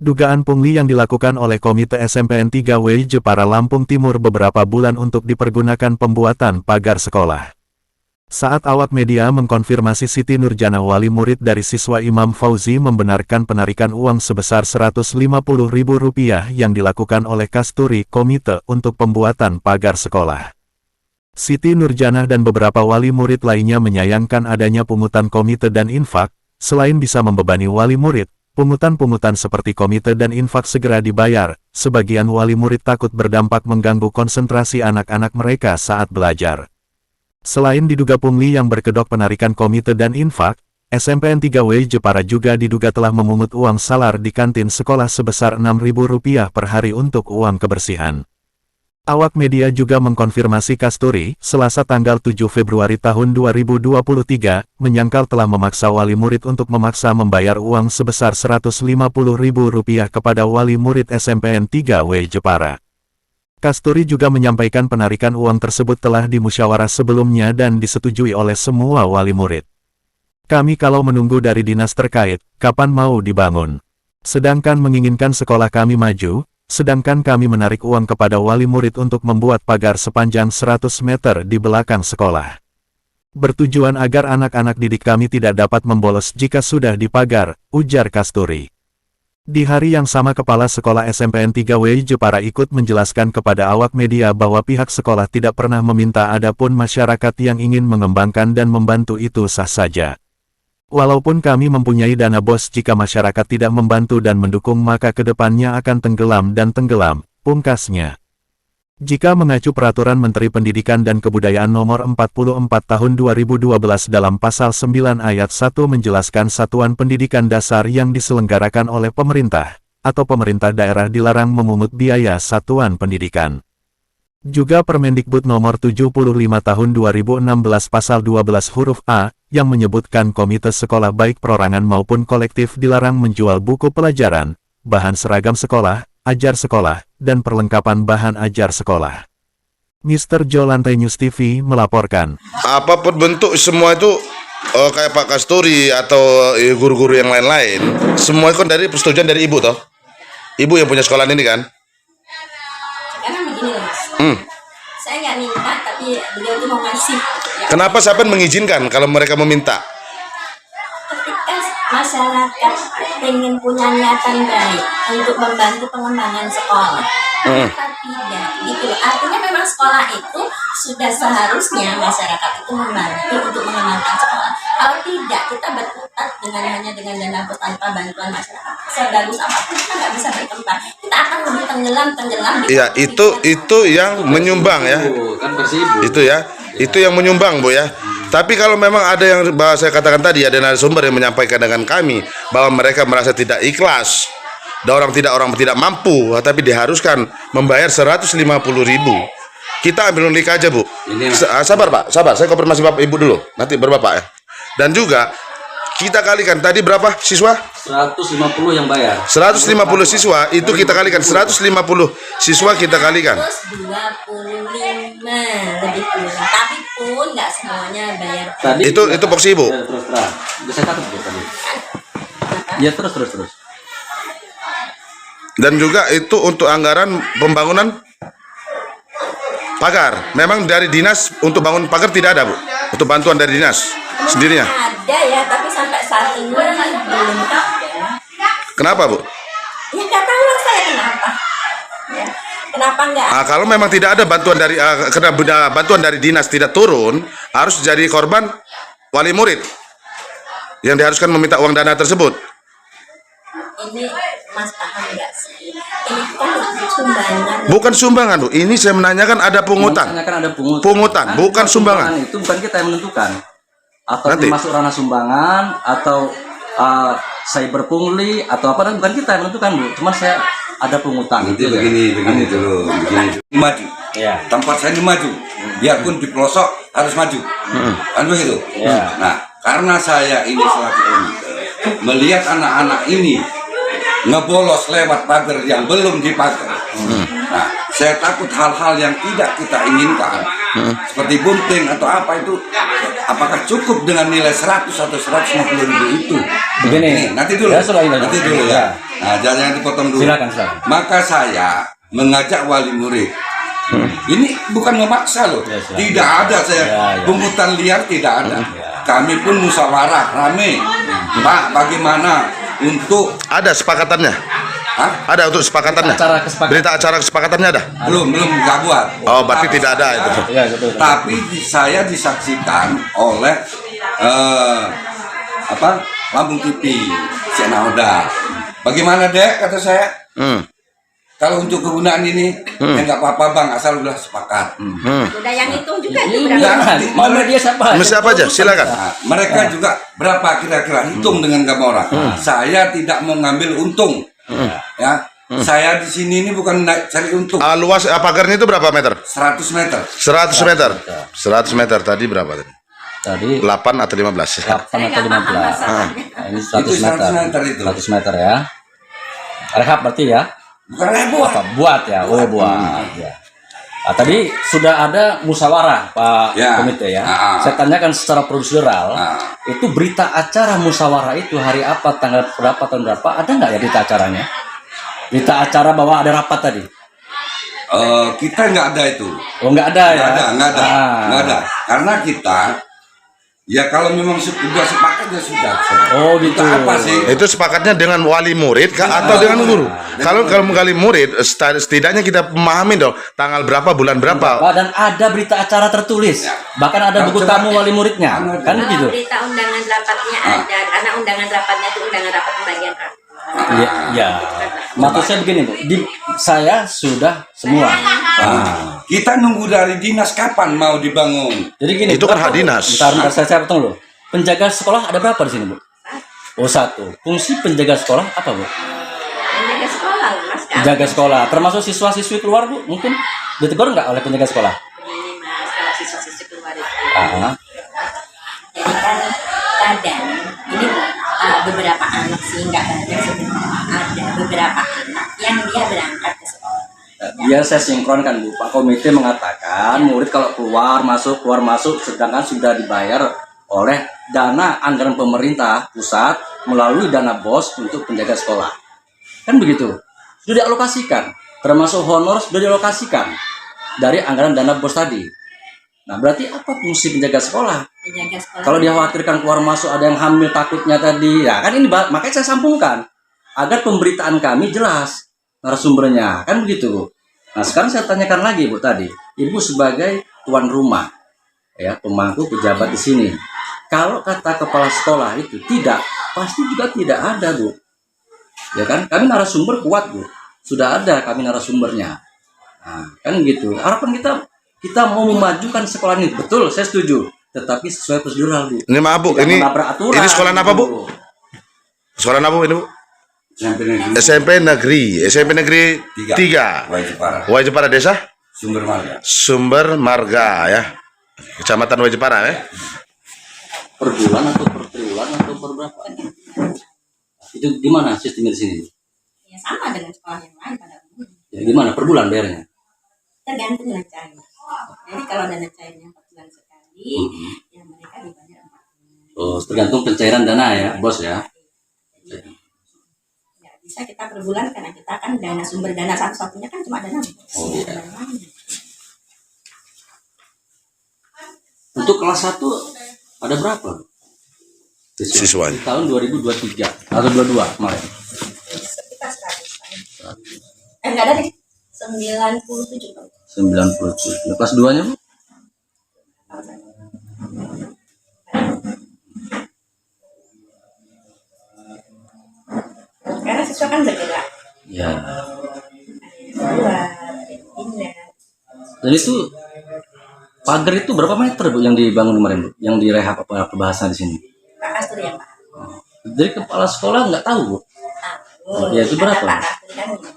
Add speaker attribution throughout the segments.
Speaker 1: dugaan pungli yang dilakukan oleh Komite SMPN 3W Jepara Lampung Timur beberapa bulan untuk dipergunakan pembuatan pagar sekolah. Saat awak media mengkonfirmasi Siti Nurjanah wali murid dari siswa Imam Fauzi membenarkan penarikan uang sebesar Rp150.000 yang dilakukan oleh Kasturi Komite untuk pembuatan pagar sekolah. Siti Nurjanah dan beberapa wali murid lainnya menyayangkan adanya pungutan komite dan infak, selain bisa membebani wali murid. Pungutan-pungutan seperti komite dan infak segera dibayar, sebagian wali murid takut berdampak mengganggu konsentrasi anak-anak mereka saat belajar. Selain diduga pungli yang berkedok penarikan komite dan infak, SMPN 3W Jepara juga diduga telah memungut uang salar di kantin sekolah sebesar Rp6.000 per hari untuk uang kebersihan. Awak media juga mengkonfirmasi Kasturi, Selasa tanggal 7 Februari tahun 2023, menyangkal telah memaksa wali murid untuk memaksa membayar uang sebesar Rp150.000 kepada wali murid SMPN 3W Jepara. Kasturi juga menyampaikan penarikan uang tersebut telah dimusyawarah sebelumnya dan disetujui oleh semua wali murid. Kami kalau menunggu dari dinas terkait, kapan mau dibangun? Sedangkan menginginkan sekolah kami maju, sedangkan kami menarik uang kepada wali murid untuk membuat pagar sepanjang 100 meter di belakang sekolah. Bertujuan agar anak-anak didik kami tidak dapat membolos jika sudah dipagar, ujar Kasturi. Di hari yang sama Kepala Sekolah SMPN 3W Jepara ikut menjelaskan kepada awak media bahwa pihak sekolah tidak pernah meminta adapun masyarakat yang ingin mengembangkan dan membantu itu sah saja. Walaupun kami mempunyai dana BOS jika masyarakat tidak membantu dan mendukung maka kedepannya akan tenggelam dan tenggelam, pungkasnya. Jika mengacu Peraturan Menteri Pendidikan dan Kebudayaan Nomor 44 Tahun 2012 dalam Pasal 9 Ayat 1 menjelaskan satuan pendidikan dasar yang diselenggarakan oleh pemerintah, atau pemerintah daerah dilarang memungut biaya satuan pendidikan. Juga Permendikbud Nomor 75 Tahun 2016 Pasal 12 huruf A, yang menyebutkan komite sekolah baik perorangan maupun kolektif dilarang menjual buku pelajaran, bahan seragam sekolah, ajar sekolah, dan perlengkapan bahan ajar sekolah. Mr. Jo Lantai News TV melaporkan.
Speaker 2: Apapun bentuk semua itu kayak Pak Kasturi atau guru-guru yang lain-lain, semua itu kan dari persetujuan dari ibu toh. Ibu yang punya sekolah ini kan?
Speaker 3: Sekarang begini loh Mas. Saya nggak minta, tapi beliau tuh mau ngasih. Ya.
Speaker 2: Kenapa siapa mengizinkan kalau mereka meminta?
Speaker 3: Ketika masyarakat ingin punya niatan baik untuk membantu pengembangan sekolah, kenapa tidak? Gitu loh. Artinya memang sekolah itu sudah seharusnya masyarakat itu membantu untuk mengembangkan sekolah. Kalau tidak, kita berkutat hanya dengan dana BOS tanpa bantuan masyarakat. Sebagus apapun kita nggak bisa berkembang. Kita akan lebih tenggelam.
Speaker 2: Iya, itu yang menyumbang ya. Itu ya, itu yang menyumbang Bu ya. Tapi kalau memang ada yang saya katakan tadi, ada narasumber yang menyampaikan dengan kami bahwa mereka merasa tidak ikhlas, orang tidak mampu, tapi diharuskan membayar 150.000. Kita ambil unik aja Bu. Sabar Pak, sabar. Saya konfirmasi Bapak Ibu dulu, nanti berbapak ya. Dan juga kita kalikan tadi berapa siswa?
Speaker 4: 150 yang bayar.
Speaker 2: 150 siswa itu kita kalikan 150 siswa kita kalikan.
Speaker 3: 125 lebih kurang. Tapi pun nggak semuanya bayar.
Speaker 4: Tadi
Speaker 2: itu box Ibu.
Speaker 4: Ya, terus terang. Bisa catat Bu tadi. Ya terus.
Speaker 2: Dan juga itu untuk anggaran pembangunan pagar. Memang dari dinas untuk bangun pagar tidak ada Bu. Untuk bantuan dari dinas sendirinya.
Speaker 3: Ada ya, tapi sampai saat ini belum ada.
Speaker 2: Kenapa Bu?
Speaker 3: Ya nggak tahu lah saya kenapa. Ya, kenapa nggak?
Speaker 2: Kalau memang tidak ada bantuan dari karena bantuan dari dinas tidak turun, harus jadi korban wali murid yang diharuskan meminta uang dana tersebut.
Speaker 3: Ini Mas paham nggak sih? Ini kan sumbangan.
Speaker 2: Bukan sumbangan Bu, ini saya menanyakan ada pungutan.
Speaker 4: Menanyakan ada pungutan.
Speaker 2: Pungutan, bukan sumbangan.
Speaker 4: Itu bukan kita yang menentukan. Atau
Speaker 2: Nanti.
Speaker 4: masuk ranah sumbangan atau saya berpungli atau apa, bukan kita yang menentukan Bu. Cuma saya ada pungutan.
Speaker 5: Nanti begini dulu, begini. Maju.
Speaker 4: Ya.
Speaker 5: Tempat saya ini maju. Biarpun di pelosok harus maju. Kan begitu.
Speaker 4: Ya.
Speaker 5: Nah, karena saya ini selaku komite melihat anak-anak ini ngebolos lewat pagar yang belum dipagar. Nah, saya takut hal-hal yang tidak kita inginkan seperti gunting atau apa itu, apakah cukup dengan nilai 100 atau 150.000 itu?
Speaker 4: Begini,
Speaker 5: Nanti dulu,
Speaker 4: ya, sudah ini.
Speaker 5: nanti dulu ya. Nah, jangan dipotong dulu.
Speaker 4: Silakan.
Speaker 5: Maka saya mengajak wali murid. Ini bukan memaksa loh.
Speaker 4: Ya, silakan.
Speaker 5: Tidak ada saya pungutan liar, tidak ada. Kami pun musyawarah rame. Pak, bagaimana untuk
Speaker 2: Ada sepakatannya?
Speaker 5: Hah?
Speaker 2: Ada untuk sepakatannya?
Speaker 4: Acara kesepakatan.
Speaker 2: Berita acara kesepakatannya ada?
Speaker 5: belum nggak buat.
Speaker 2: Oh, berarti tidak ada itu.
Speaker 4: Iya, betul.
Speaker 5: Tapi saya disaksikan oleh Lambung TV Senaoda. Bagaimana Dek, kata saya, kalau untuk kegunaan ini ya nggak apa-apa Bang, asal udah sepakat.
Speaker 3: Udah yang itu juga itu
Speaker 4: Ini
Speaker 3: berapa?
Speaker 4: mau media siapa?
Speaker 2: Mesti apa aja? Silakan.
Speaker 5: Nah, mereka juga berapa kira-kira, hitung dengan gambar. Saya tidak mau ngambil untung, ya. Saya di sini ini bukan cari untung.
Speaker 2: Luas pagarnya itu berapa meter?
Speaker 5: 100 meter.
Speaker 2: 100 meter. 100 meter tadi berapa tadi?
Speaker 4: Tadi
Speaker 2: 8 atau 15?
Speaker 4: 8 atau 15. Nah, ini 100
Speaker 5: Itu 100
Speaker 4: meter.
Speaker 5: meter itu.
Speaker 4: 100 meter ya. Rehab berarti ya?
Speaker 5: Bukan rebo.
Speaker 4: Apa buat ya? Oh, buat ya. Nah, tadi sudah ada musyawarah Pak
Speaker 5: Ya.
Speaker 4: Komite ya.
Speaker 5: Ah.
Speaker 4: Saya tanyakan secara prosedural,
Speaker 5: Ah.
Speaker 4: itu berita acara musyawarah itu hari apa, tanggal berapa, tahun berapa, ada nggak ya berita acaranya? Berita acara bahwa ada rapat tadi?
Speaker 5: Kita nggak ada itu.
Speaker 4: Oh, nggak ada ya?
Speaker 5: Nggak ada.
Speaker 4: Ah.
Speaker 5: Nggak ada. Karena kita, ya kalau memang sudah sepakat ya sudah.
Speaker 4: Oh, gitu.
Speaker 5: Itu apa sih?
Speaker 2: Itu sepakatnya dengan wali murid kah, atau dengan guru? Kalau wali murid, setidaknya kita memahami dong tanggal berapa, bulan berapa.
Speaker 4: Dan ada berita acara tertulis, bahkan ada
Speaker 5: Nah,
Speaker 4: buku
Speaker 5: coba.
Speaker 4: tamu wali muridnya, kan
Speaker 3: Kalau
Speaker 4: gitu.
Speaker 3: berita undangan rapatnya ada, karena undangan rapatnya itu undangan rapat pembagian hak.
Speaker 4: Iya, ya. Maksud saya begini Bu, saya sudah semua.
Speaker 5: Kita nunggu dari dinas kapan mau dibangun.
Speaker 4: Jadi gini.
Speaker 2: Itu kan
Speaker 4: berapa,
Speaker 2: hak
Speaker 4: Bu?
Speaker 2: dinas.
Speaker 4: Bentar, saya potong dulu. Penjaga sekolah ada berapa di sini Bu? Oh, 1. Fungsi penjaga sekolah apa Bu?
Speaker 3: Penjaga sekolah Mas kan.
Speaker 4: Penjaga sekolah, termasuk siswa-siswi keluar Bu, mungkin ditegur nggak oleh penjaga sekolah?
Speaker 3: Begini Mas, kalau siswa-siswi keluar itu.
Speaker 4: Ah,
Speaker 3: Jadi kan kadang ini beberapa anak sih nggak banyak sebenarnya, ada beberapa anak yang dia berangkat ke sekolah.
Speaker 4: biar saya sinkronkan Bu. Pak Komite mengatakan murid kalau keluar masuk, sedangkan sudah dibayar oleh dana anggaran pemerintah pusat melalui dana BOS untuk penjaga sekolah. Kan begitu. Sudah dialokasikan, termasuk honor sudah dialokasikan dari anggaran dana BOS tadi. Nah, berarti apa fungsi penjaga sekolah?
Speaker 3: Penjaga sekolah.
Speaker 4: Kalau dikhawatirkan keluar masuk ada yang hamil takutnya tadi, ya kan ini makanya saya sambungkan agar pemberitaan kami jelas narasumbernya, kan begitu Bu. Nah, sekarang saya tanyakan lagi Bu tadi, Ibu sebagai tuan rumah, ya pemangku pejabat di sini. Kalau kata kepala sekolah itu tidak, pasti juga tidak ada Bu. Ya kan, kami narasumber kuat Bu, sudah ada kami narasumbernya. Nah, kan gitu. Harapan kita mau memajukan sekolah ini, betul, saya setuju. Tetapi sesuai prosedural Bu.
Speaker 2: Ini maaf Bu,
Speaker 4: Tidak
Speaker 2: ini
Speaker 4: menabrak aturan,
Speaker 2: sekolah apa Bu?
Speaker 4: gitu.
Speaker 2: Sekolah apa Bu ini Bu?
Speaker 5: Sampai negeri
Speaker 2: SMP Negeri 3.
Speaker 5: Wajipara,
Speaker 2: Wajipara Desa?
Speaker 5: Sumber Marga.
Speaker 2: Sumber Marga ya. Kecamatan Wajipara ya.
Speaker 4: Per bulan atau per triwulan atau per berapa? Itu gimana sistemnya di sini?
Speaker 3: Ya sama dengan sekolah yang lain pada umumnya.
Speaker 4: Ya, gimana per bulan bayarnya?
Speaker 3: Tergantung dana cair. Jadi kalau dana cairnya 4 bulan sekali, ya mereka dibayar 4 bulan.
Speaker 4: Oh, tergantung pencairan dana ya, Bos ya.
Speaker 3: Jadi ya bisa kita per bulan karena kita kan sumber dana satu-satunya kan cuma dana BOS.
Speaker 4: Oh, iya.
Speaker 3: Dana lain.
Speaker 4: Untuk kelas 1 ada berapa?
Speaker 2: Siswanya.
Speaker 4: Tahun 2023 atau 22 kemarin.
Speaker 3: Sekitar 100. Enggak ada deh. 97 Bang.
Speaker 4: 97. Kelas 2-nya Bu?
Speaker 3: Karena siswa kan bergerak.
Speaker 4: Ya.
Speaker 3: Keluar, pindah.
Speaker 4: Dan itu pagar itu berapa meter Bu yang dibangun kemarin Bu? Yang direhab apa pembahasan di sini?
Speaker 3: Pak Kastur ya Pak.
Speaker 4: Jadi kepala sekolah nggak tahu Bu.
Speaker 3: Tahu.
Speaker 4: Ya, itu berapa?
Speaker 3: Kata Pak Kastur kan minta.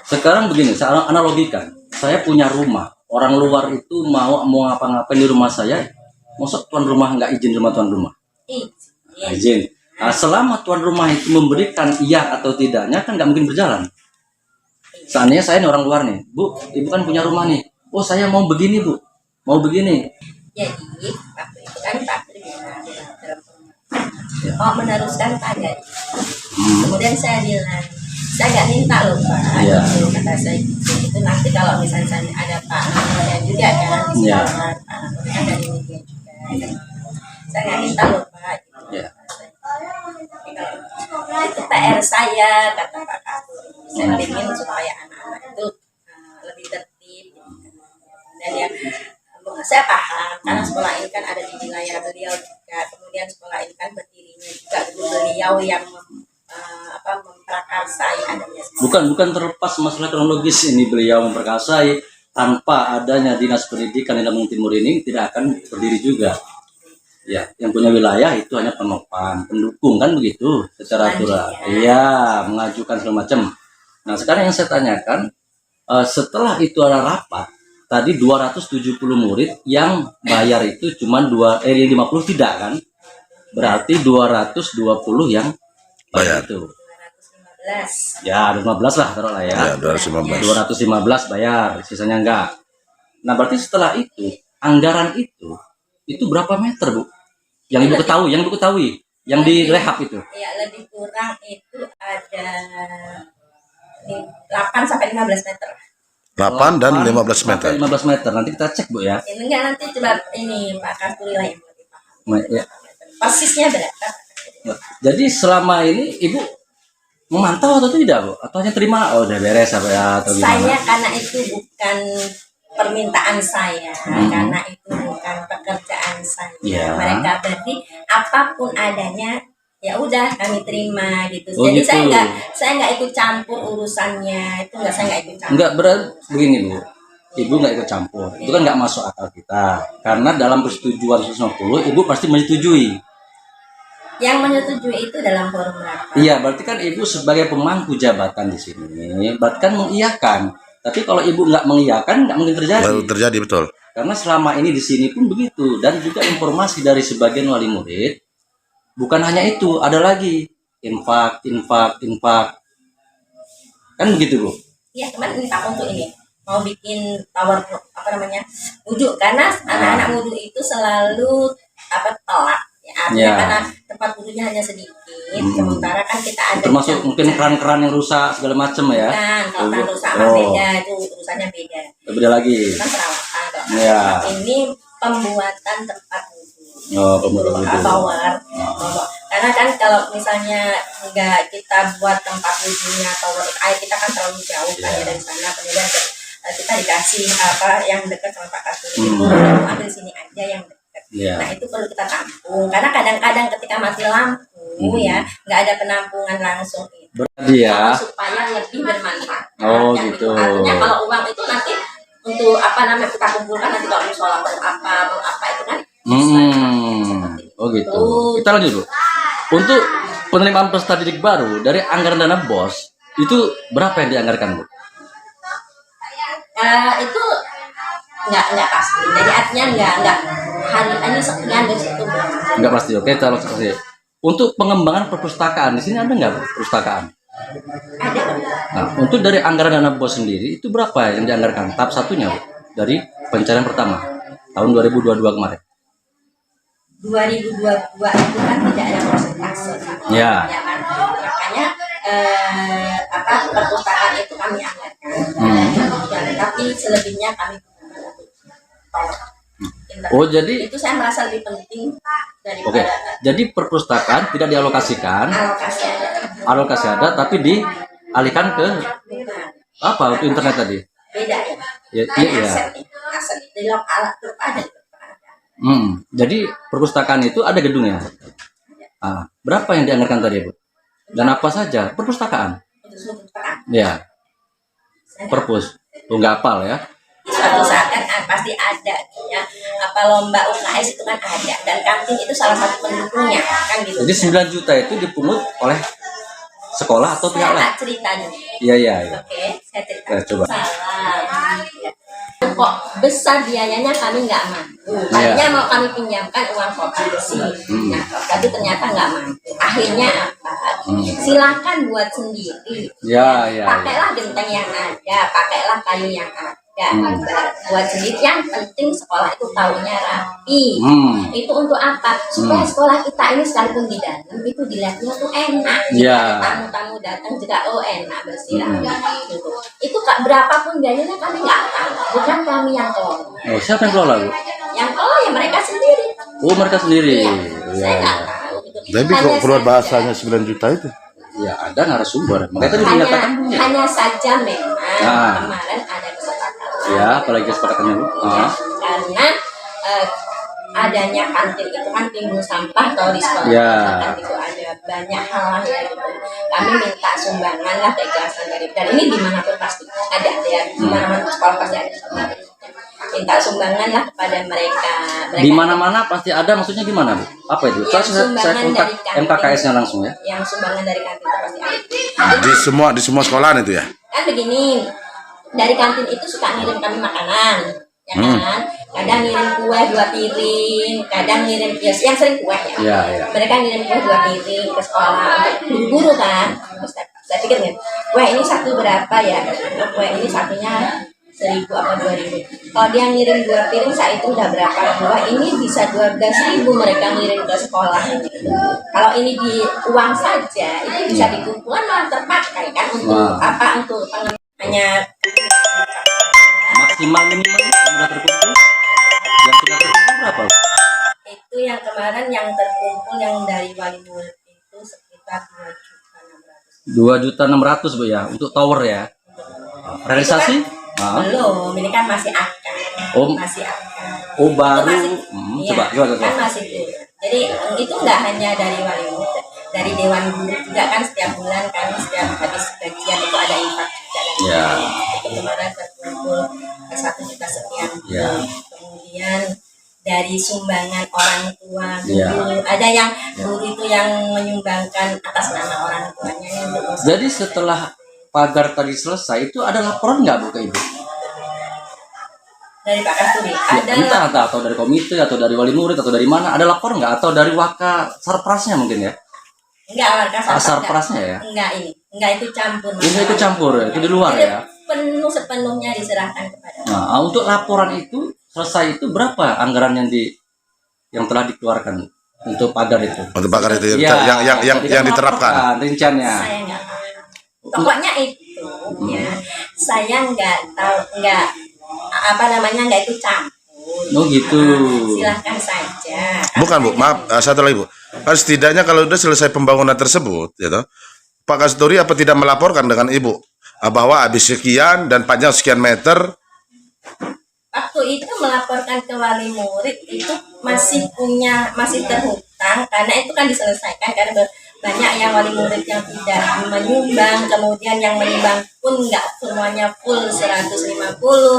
Speaker 4: Sekarang begini, saya analogikan. Saya punya rumah, orang luar itu mau ngapa-ngapain di rumah saya, masuk tuan rumah nggak izin sama tuan rumah?
Speaker 3: Iya.
Speaker 4: Izin. Nah, selama tuan rumah itu memberikan iya atau tidaknya kan nggak mungkin berjalan. Seandainya saya ini orang luar nih, Bu, Ibu kan punya rumah nih. Oh saya mau begini Bu, mau begini.
Speaker 3: Jadi waktu itu kan Pak Tri bilang dalam mau meneruskan pagar. Kemudian saya bilang, saya nggak minta loh Pak.
Speaker 4: Iya.
Speaker 3: Gitu, kata saya gitu. Itu nanti kalau misalnya ada Pak Namoda juga kan,
Speaker 4: Iya.
Speaker 3: Pak Namoda kan dari media juga. Kan. Saya nggak minta loh Pak. Gitu.
Speaker 4: Iya.
Speaker 3: Tapi kalau itu PR saya, kata Pak Kasur. Saya ingin supaya anak-anak itu lebih tertib. Gitu. Dan yang saya paham karena sekolah ini kan ada di wilayah beliau juga, kemudian sekolah ini kan berdirinya juga beliau yang memprakarsai adanya sekolah.
Speaker 4: Bukan terlepas masalah kronologis ini, beliau memperkasai tanpa adanya dinas pendidikan di Lampung Timur ini tidak akan berdiri juga. Ya, yang punya wilayah itu hanya penopang, pendukung kan begitu secara aturan. Iya, mengajukan segala macam. Nah, sekarang yang saya tanyakan, setelah itu ada rapat, tadi 270 murid yang bayar itu cuma 50 tidak kan? Berarti 220 yang bayar itu.
Speaker 3: 215.
Speaker 4: Ya, 215 lah taruhlah ya.
Speaker 2: Ya, 215.
Speaker 4: 215 bayar, sisanya enggak. Nah, berarti setelah itu, anggaran itu berapa meter, Bu? Yang Ibu ketahui, yang di rehab itu.
Speaker 3: Ya, lebih kurang itu ada 8 sampai 15 meter.
Speaker 2: 8 dan 15
Speaker 4: Sampai
Speaker 2: meter.
Speaker 4: 15 meter. Nanti kita cek, Bu ya.
Speaker 3: Ini enggak, nanti coba ini Pak Kasturi lah yang lebih paham.
Speaker 4: Ya.
Speaker 3: Persisnya berapa?
Speaker 4: Jadi selama ini Ibu memantau atau tidak, Bu? Atau hanya terima, oh udah beres apa ya, atau gimana?
Speaker 3: Saya karena itu bukan permintaan saya, karena itu bukan pekerjaan saya.
Speaker 4: Ya.
Speaker 3: Mereka berarti apapun adanya ya udah kami terima gitu.
Speaker 4: Oh,
Speaker 3: Jadi
Speaker 4: gitu.
Speaker 3: saya nggak ikut campur urusannya, itu saya nggak ikut campur.
Speaker 4: Enggak, berarti begini, Bu. Ibu nggak ikut campur. Itu kan nggak masuk akal kita. Karena dalam persetujuan 150, Ibu pasti menyetujui.
Speaker 3: Yang menyetujui itu dalam forum rapat.
Speaker 4: Iya, berarti kan Ibu sebagai pemangku jabatan di sini, berarti kan mengiyakan. Tapi kalau Ibu nggak mengiyakan, nggak mungkin terjadi.
Speaker 2: Baru terjadi, betul.
Speaker 4: Karena selama ini di sini pun begitu. Dan juga informasi dari sebagian wali murid, bukan hanya itu, ada lagi infak. Kan begitu, Bu?
Speaker 3: Iya, kemarin ini Pak untuk ini mau bikin tower wudhu, karena anak-anak wudhu itu selalu telat. Ya, artinya
Speaker 4: Ya.
Speaker 3: karena tempat wudhunya hanya sedikit, sementara kan kita ada
Speaker 4: Termasuk mungkin keran-keran yang rusak segala macam ya.
Speaker 3: kan, kalau keran rusak mah
Speaker 4: Oh.
Speaker 3: beda, itu urusannya beda.
Speaker 4: Beda lagi.
Speaker 3: Kan perawatan, kalau
Speaker 4: Ya.
Speaker 3: ini pembuatan tempat wudhu.
Speaker 4: Oh, pembuatan wudhu.
Speaker 3: Tower. Karena kan kalau misalnya nggak kita buat tempat wudhunya tower air, kita kan terlalu jauh kan ya dari sana, kemudian kita dikasih yang dekat sama Pak Kasuri itu ambil sini aja yang dekat.
Speaker 4: Iya.
Speaker 3: Nah itu perlu kita tampung karena kadang-kadang ketika mati lampu ya nggak ada penampungan langsung itu
Speaker 4: Berarti ya.
Speaker 3: supaya lebih bermanfaat.
Speaker 4: Oh,
Speaker 3: Yang
Speaker 4: gitu.
Speaker 3: itu. Artinya kalau uang itu nanti untuk kita kumpulkan nanti kalau sholat mau apa itu kan.
Speaker 4: Oh gitu. Kita lanjut, Bu. Untuk penerimaan peserta didik baru dari anggaran dana BOS itu berapa yang dianggarkan, Bu?
Speaker 3: Itu nggak pasti. Jadi artinya nggak hanya sekian dari situ.
Speaker 4: Enggak pasti. Oke, kita langsung saja. Untuk pengembangan perpustakaan di sini ada nggak, Bu, perpustakaan?
Speaker 3: Ada.
Speaker 4: Nah, untuk dari anggaran dana BOS sendiri itu berapa yang dianggarkan? Tahap satunya, Bu, dari pencarian pertama tahun 2022 kemarin.
Speaker 3: 2022 itu kan tidak ada persentase.
Speaker 4: Ya.
Speaker 3: Ya kan? Makanya perpustakaan itu kami anggarkan. Tapi selebihnya kami gunakan untuk tolak.
Speaker 4: Oh, jadi
Speaker 3: Itu saya merasa lebih penting
Speaker 4: oke.
Speaker 3: daripada
Speaker 4: Jadi perpustakaan tidak dialokasikan,
Speaker 3: alokasi ada.
Speaker 4: tapi dialihkan ke
Speaker 3: Bukan.
Speaker 4: apa? Untuk internet tadi.
Speaker 3: Beda
Speaker 4: Ya,
Speaker 3: ya.
Speaker 4: iya.
Speaker 3: Aset di dalam alat grup ada.
Speaker 4: Jadi perpustakaan itu ada gedungnya. Berapa yang dianggarkan tadi, Bu? Dan apa saja? Perpustakaan.
Speaker 3: Untuk seluruh perpustakaan.
Speaker 4: Ya, perpus. Nggak hafal ya.
Speaker 3: Suatu saat kan pasti ada ya, lomba UKS itu kan ada, dan kantin itu salah satu pendukungnya kan gitu.
Speaker 4: Jadi 9 juta itu dipungut oleh sekolah atau pihak
Speaker 3: Saya
Speaker 4: lain?
Speaker 3: tak cerita dulu.
Speaker 4: Iya.
Speaker 3: Oke, saya cerita.
Speaker 4: Ya, coba.
Speaker 3: Salah. Ya. Kok besar biayanya kami nggak mampu. Tadinya mau kami pinjamkan uang koperasi, nah, tapi ternyata nggak mampu. Akhirnya apa? Silakan buat sendiri.
Speaker 4: Ya.
Speaker 3: Pakailah genteng yang ada, pakailah kayu yang ada. nggak buat sendiri. Yang penting sekolah itu tahunya rapi. Itu untuk apa? Supaya sekolah kita ini sekalipun di dalam itu dilihatnya tuh enak.
Speaker 4: Ya.
Speaker 3: Tamu-tamu datang juga enak bersih rapi. Gitu. Itu berapapun gayanya kami nggak tahu. Bukan kami yang kelola.
Speaker 4: Oh, siapa yang kelola, Bu?
Speaker 3: Yang kelola ya mereka sendiri.
Speaker 4: Oh, mereka sendiri.
Speaker 3: Iya,
Speaker 4: Iya.
Speaker 3: saya nggak tahu. Gitu.
Speaker 2: Tapi kok
Speaker 3: Hanya
Speaker 2: keluar
Speaker 3: saja-
Speaker 2: bahasanya 9 juta itu?
Speaker 4: Ya, ada narasumber. Makanya tadi dinyatakan Bu, ya.
Speaker 3: hanya saja memang
Speaker 4: Nah.
Speaker 3: kemarin ada kesepakatan.
Speaker 4: Ya, apalagi kesepakatannya, Bu. Ah.
Speaker 3: Karena adanya kantin itu kan timbul sampah kalau di sekolah
Speaker 4: Ya.
Speaker 3: kan itu ada banyak hal ya gitu. Kami minta sumbangan lah keikhlasan dari dan ini dimanapun pasti ada ya di mana-mana sekolah pasti ada. Minta sumbangan lah kepada mereka.
Speaker 4: Di mana-mana pasti ada, maksudnya gimana, Bu? Apa itu?
Speaker 3: Yang
Speaker 4: Saya
Speaker 3: sumbangan
Speaker 4: kontak
Speaker 3: dari kantin.
Speaker 4: MKKS-nya langsung ya.
Speaker 3: Yang sumbangan dari kantin itu pasti ada.
Speaker 2: Di semua sekolahan itu ya?
Speaker 3: Kan begini, dari kantin itu suka ngirim kami makanan, ya kan? Kadang ngirim kue 2 piring, kadang ngirim yang sering kue ya.
Speaker 4: Iya, iya.
Speaker 3: Mereka ngirim kue 2 piring ke sekolah untuk guru-guru kan. Terus saya pikir nih, kue ini satu berapa ya? Kue ini satunya 1.000 apa 2.000. Kalau dia ngirim 2 piring, saat itu udah berapa? Dua ini bisa 12.000 mereka ngirim ke sekolah. Kalau ini di uang saja, itu bisa dikumpulkan malah terpakai kan untuk apa? Untuk hanya
Speaker 4: Maksimal minimal yang sudah terkumpul. Yang sudah terkumpul berapa, Bu?
Speaker 3: itu yang kemarin yang terkumpul yang dari wali murid itu sekitar
Speaker 4: 2.600.000, Bu ya, untuk tower ya. Realisasi?
Speaker 3: belum, ini kan masih akan. Masih akan.
Speaker 4: Oh, baru.
Speaker 3: Itu masih, iya,
Speaker 4: Coba, coba.
Speaker 3: kan masih dulu. Jadi itu nggak hanya dari wali murid, dari dewan guru juga kan setiap bulan kan setiap habis gajian itu ada infak juga kan.
Speaker 4: Ya.
Speaker 3: Itu kemarin terkumpul 1 juta sekian.
Speaker 4: Ya.
Speaker 3: Kemudian dari sumbangan orang tua
Speaker 4: Ya.
Speaker 3: guru, ada yang guru itu yang menyumbangkan atas nama orang tuanya yang untuk
Speaker 4: Jadi setelah pagar tadi selesai, itu ada laporan nggak, Bu, ke Ibu?
Speaker 3: dari Pak Kasturi.
Speaker 4: Ya,
Speaker 3: Ada
Speaker 4: entah atau dari komite atau dari wali murid atau dari mana, ada lapor nggak, atau dari waka sarprasnya mungkin ya?
Speaker 3: enggak warga
Speaker 4: Sarprasnya ya?
Speaker 3: enggak itu campur.
Speaker 4: Ini itu campur ya, itu di luar
Speaker 3: Jadi
Speaker 4: ya.
Speaker 3: penuh sepenuhnya diserahkan kepada
Speaker 4: Nah, untuk laporan itu selesai itu berapa anggaran yang telah dikeluarkan untuk pagar itu?
Speaker 2: Untuk pagar itu
Speaker 4: Iya,
Speaker 2: yang
Speaker 4: tadi kan
Speaker 2: diterapkan.
Speaker 4: laporkan rinciannya.
Speaker 3: saya nggak tahu. Pokoknya itu ya saya nggak tahu nggak itu campur.
Speaker 4: Oh gitu.
Speaker 3: Silahkan saja.
Speaker 2: Bukan, Bu, maaf, satu lagi, Bu. Kan setidaknya kalau sudah selesai pembangunan tersebut, gitu, Pak Kasturi apa tidak melaporkan dengan Ibu bahwa habis sekian dan panjang sekian meter?
Speaker 3: Waktu itu melaporkan ke wali murid itu masih terhutang karena itu kan diselesaikan karena banyak yang wali murid yang tidak menyumbang, kemudian yang menyumbang pun nggak semuanya full 150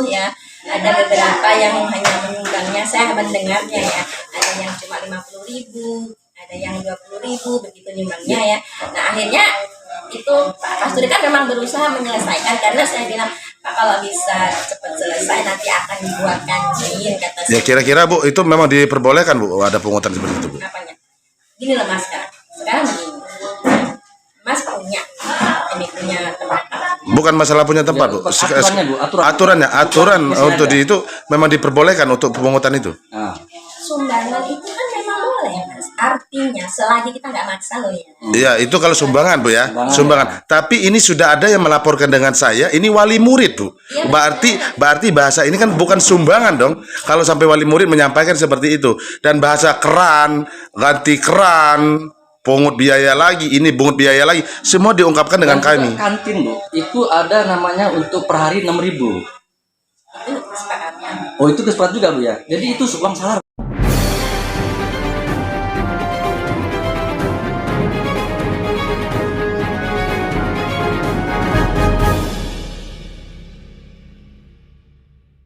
Speaker 3: ya. Ada beberapa yang hanya menyumbangnya, saya mendengarnya ya, ada yang cuma 50.000, ada yang 20.000 begitu nyumbangnya ya. Nah akhirnya itu Pak Kasturi kan memang berusaha menyelesaikan karena saya bilang Pak kalau bisa cepat selesai nanti akan dibuatkan izin kata
Speaker 2: Ya
Speaker 3: saya.
Speaker 2: kira-kira, Bu, itu memang diperbolehkan, Bu, ada pungutan seperti itu, Bu?
Speaker 3: Apanya? Gini loh Mas sekarang begini. Mas punya tempat.
Speaker 2: Bukan masalah punya tempat, Bu.
Speaker 4: Aturannya, Bu,
Speaker 2: Aturan
Speaker 4: Masih
Speaker 2: untuk
Speaker 4: ada.
Speaker 2: itu memang diperbolehkan untuk pemungutan itu.
Speaker 4: Nah,
Speaker 3: Sumbangan itu kan memang boleh Mas. Artinya selagi kita nggak maksa loh ya.
Speaker 2: Iya, itu kalau sumbangan, Bu ya.
Speaker 4: Sumbangan.
Speaker 2: Sumbangan. Tapi ini sudah ada yang melaporkan dengan saya, ini wali murid, Bu.
Speaker 3: Iya,
Speaker 2: Berarti bahasa ini kan bukan sumbangan dong. Kalau sampai wali murid menyampaikan seperti itu dan bahasa keran, ganti keran, pungut biaya lagi, ini pungut biaya lagi, semua diungkapkan dengan
Speaker 4: dan juga
Speaker 2: kami.
Speaker 4: kantin, Bu, itu ada namanya untuk per hari 6.000.
Speaker 3: Itu kesepakatan.
Speaker 4: Oh, itu kesepakatan juga, Bu ya. Jadi itu uang salar.